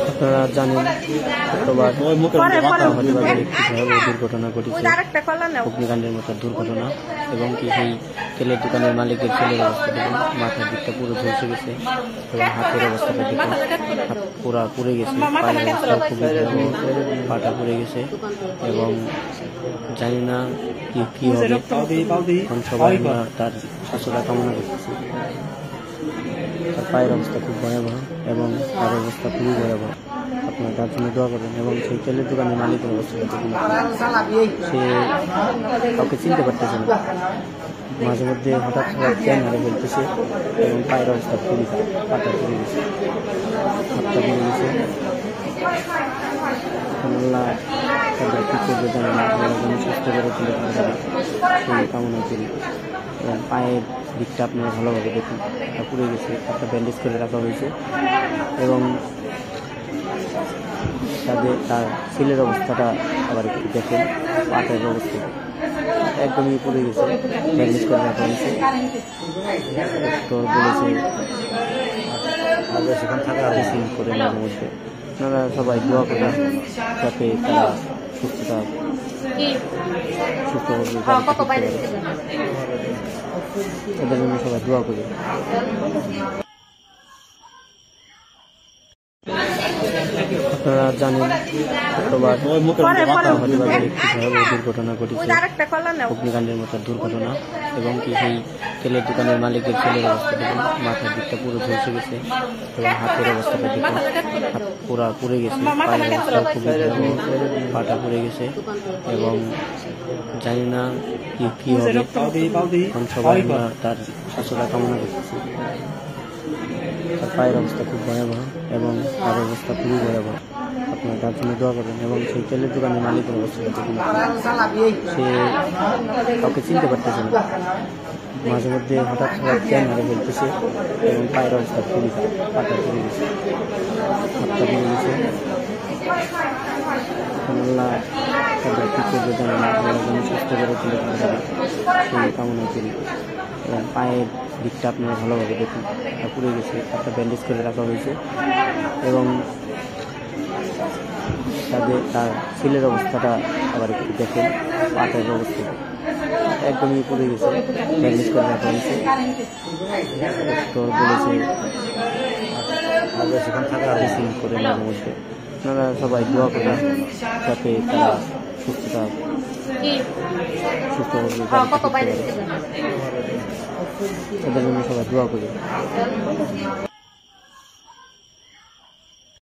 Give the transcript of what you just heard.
আপনারা জানেন দুর্ঘটনা ঘটেছে, অগ্নিকাণ্ডের মতো দুর্ঘটনা, এবং কি সেই তেলের দোকানের মালিকের ছেলের অবস্থা দেখুন, মাথার দিকটা পুরো ঝলসে গেছে এবং হাতের অবস্থাটা দেখুন, হাত পুরা পুড়ে গেছে, পায়ের অবস্থা খুবই পাটা পুড়ে গেছে এবং জানি না কি হবে। এখন সবাই তার শাশুড়া কামনা করতেছি। তার পায়ের অবস্থা খুব ভয়াবহ এবং তার অবস্থা খুবই ভয়াবহ। আপনারা তার জন্য দোয়া করবেন। এবং সেই তেলের দোকানের মালিকের অবস্থাটা দেখুন, সে কাউকে চিনতে পারতেছে না, মাঝে মধ্যে হঠাৎ জ্ঞান হারে ফেলতেছে এবং পায়ের অবস্থা খুবই খারাপ, পাটা পুড়ে গেছে, হাতটা পুড়ে গেছে। আল্লাহ তাদের কি করবে জানে না, যেন সুস্থ করে তুলে সেই কামনা করি। এবং পায়ের দিকটা আপনারা ভালোভাবে দেখুন, হাতটা পুড়ে গেছে, হাতটা ব্যান্ডেজ করে রাখা হয়েছে এবং তার ছেলের অবস্থাটা আবার একটু দেখেন, পাটের অবস্থা একদমই পুড়ে গেছে, ব্যান্ডেজ করে রাখা হয়েছে। ডক্টর বলেছে সেখান থাকা বেশি করে নেওয়ার মধ্যে। আপনারা সবাই দোয়া করবেন যাতে তারা সুস্থভাবে এদের জন্য সবাই দোয়া করবেন। আপনারা জানেন দুর্ঘটনা ঘটেছে, অগ্নিকাণ্ডের মতো দুর্ঘটনা, এবং কি সেই তেলের দোকানের মালিকের ছেলের অবস্থা দেখুন, মাথার দিকটা পুরো ঝলসে গেছে এবং হাতের অবস্থাটা দেখুন, হাত পুরা পুড়ে গেছে, পায়ের অবস্থা খুবই পাটা পুড়ে গেছে এবং জানি না কি হবে। এখন সবাই তার শাশুড়া কামনা করতেছি। তার পায়ের অবস্থা খুব ভয়াবহ এবং তার অবস্থা খুবই ভয়াবহ। আপনারা তার জন্য দোয়া করবেন। এবং সেই তেলের দোকানের মালিকের অবস্থাটা দেখুন, সে কাউকে চিনতে পারতেছে না, মাঝে মধ্যে হঠাৎ জ্ঞান হারে ফেলতেছে এবং পায়ের অবস্থা খুবই খারাপ, পাটা পুড়ে গেছে, হাতটা পুড়ে গেছে। আল্লাহ তাদের কি করবে জানে না, যেন সুস্থ করে তুলে সেই কামনা করি। এবং পায়ের দিকটা আপনারা ভালোভাবে দেখুন, হাতটা পুড়ে গেছে, হাতটা ব্যান্ডেজ করে রাখা হয়েছে এবং তার ছেলের অবস্থাটা আবার একটু দেখেন, পাটের অবস্থা একদমই পুড়ে গেছে, ব্যান্ডেজ করে রাখা হয়েছে। ডক্টর বলেছে সেখান থাকা বেশি করে নেওয়ার মধ্যে। আপনারা সবাই দোয়া করবেন যাতে তারা সুস্থভাবে এদের জন্য সবাই দোয়া করি।